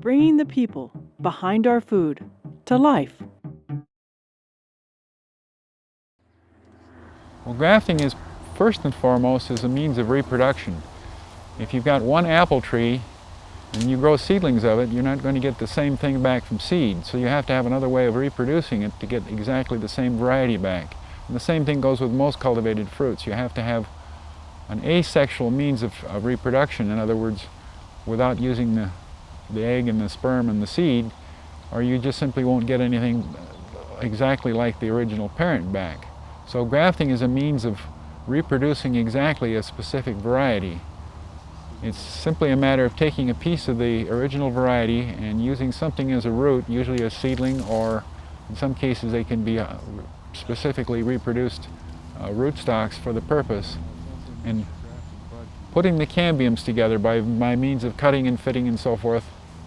bringing the people behind our food to life. Well, grafting is first and foremost is a means of reproduction. If you've got one apple tree and you grow seedlings of it, you're not going to get the same thing back from seed. So you have to have another way of reproducing it to get exactly the same variety back. And the same thing goes with most cultivated fruits. You have to have an asexual means of reproduction. In other words, without using the egg and the sperm and the seed, or you just simply won't get anything exactly like the original parent back. So grafting is a means of reproducing exactly a specific variety. It's simply a matter of taking a piece of the original variety and using something as a root, usually a seedling, or in some cases they can be specifically reproduced rootstocks for the purpose, and putting the cambiums together by means of cutting and fitting and so forth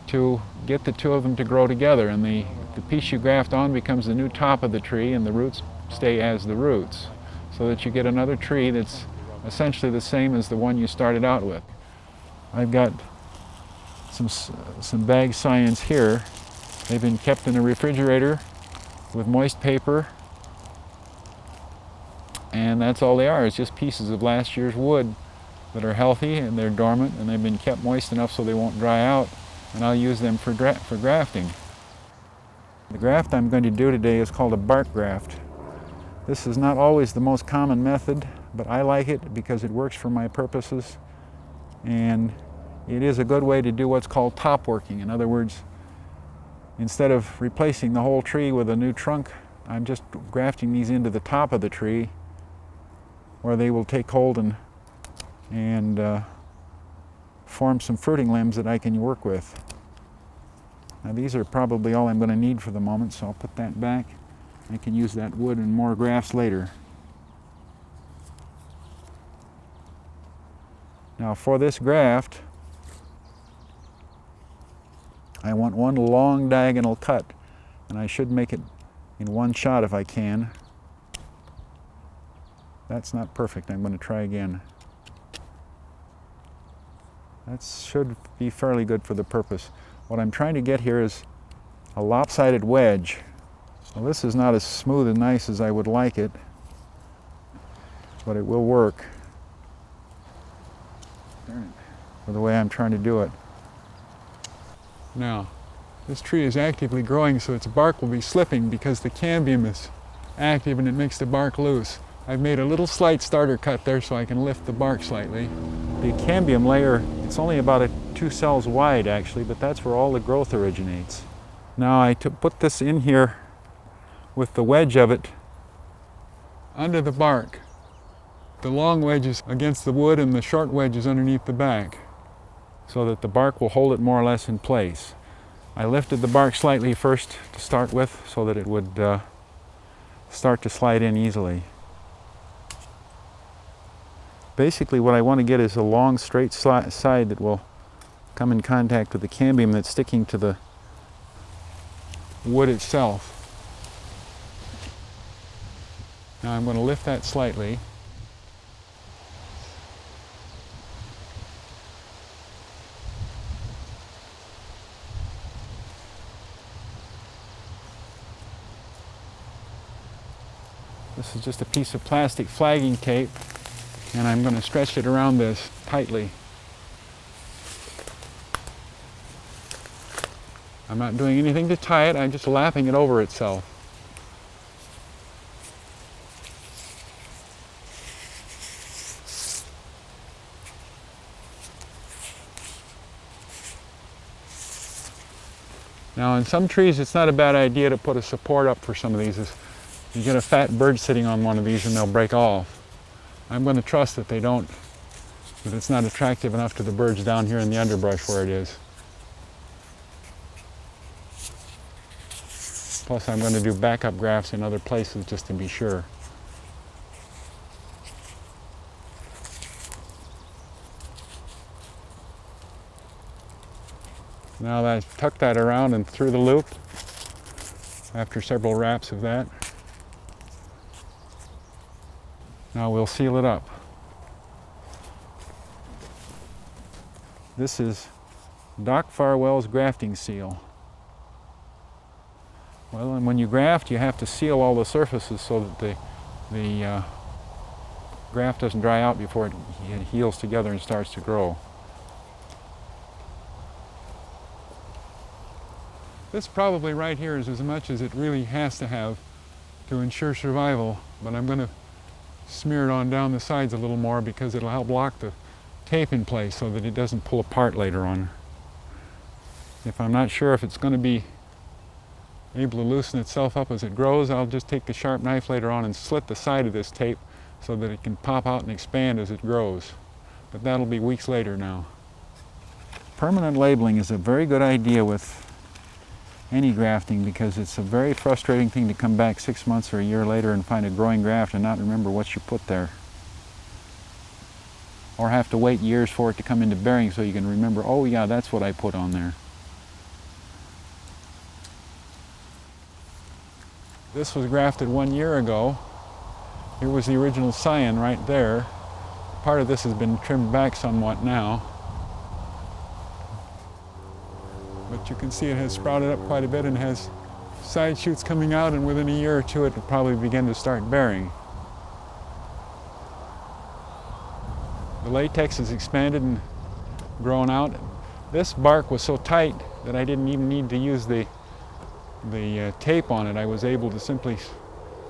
to get the two of them to grow together, and the piece you graft on becomes the new top of the tree and the roots stay as the roots, so that you get another tree that's essentially the same as the one you started out with. I've got some bag scions here. They've been kept in a refrigerator with moist paper, and that's all they are. It's just pieces of last year's wood that are healthy and they're dormant, and they've been kept moist enough so they won't dry out, and I'll use them for grafting. The graft I'm going to do today is called a bark graft. This is not always the most common method, but I like it because it works for my purposes, and it is a good way to do what's called top working. In other words, instead of replacing the whole tree with a new trunk, I'm just grafting these into the top of the tree where they will take hold and form some fruiting limbs that I can work with. Now these are probably all I'm going to need for the moment, so I'll put that back. I can use that wood in more grafts later. Now for this graft, I want one long diagonal cut, and I should make it in one shot if I can. That's not perfect. I'm going to try again. That should be fairly good for the purpose. What I'm trying to get here is a lopsided wedge. Well, this is not as smooth and nice as I would like it, but it will work for the way I'm trying to do it. Now, this tree is actively growing, so its bark will be slipping because the cambium is active and it makes the bark loose. I've made a little slight starter cut there so I can lift the bark slightly. The cambium layer, it's only about 2 cells wide actually, but that's where all the growth originates. Now I put this in here with the wedge of it under the bark. The long wedge is against the wood and the short wedge is underneath the back, so that the bark will hold it more or less in place. I lifted the bark slightly first to start with so that it would start to slide in easily. Basically what I want to get is a long straight side that will come in contact with the cambium that's sticking to the wood itself. Now I'm going to lift that slightly. This is just a piece of plastic flagging tape, and I'm going to stretch it around this tightly. I'm not doing anything to tie it, I'm just lapping it over itself. Now in some trees it's not a bad idea to put a support up for some of these. You get a fat bird sitting on one of these and they'll break off. I'm going to trust that they don't, that it's not attractive enough to the birds down here in the underbrush where it is. Plus I'm going to do backup grafts in other places just to be sure. Now that I've tucked that around and through the loop, after several wraps of that, now we'll seal it up. This is Doc Farwell's grafting seal. Well, and when you graft, you have to seal all the surfaces so that the graft doesn't dry out before it heals together and starts to grow. This probably right here is as much as it really has to have to ensure survival, but I'm going to smear it on down the sides a little more because it'll help lock the tape in place so that it doesn't pull apart later on. If I'm not sure if it's going to be able to loosen itself up as it grows, I'll just take the sharp knife later on and slit the side of this tape so that it can pop out and expand as it grows. But that'll be weeks later now. Permanent labeling is a very good idea with any grafting because it's a very frustrating thing to come back 6 months or a year later and find a growing graft and not remember what you put there. Or have to wait years for it to come into bearing so you can remember, oh yeah, that's what I put on there. This was grafted 1 year ago. Here was the original scion right there. Part of this has been trimmed back somewhat now. But you can see it has sprouted up quite a bit and has side shoots coming out, and within a year or two it will probably begin to start bearing. The latex is expanded and grown out. This bark was so tight that I didn't even need to use the tape on it. I was able to simply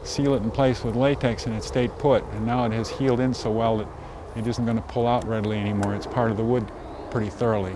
seal it in place with latex and it stayed put, and now it has healed in so well that it isn't going to pull out readily anymore. It's part of the wood pretty thoroughly.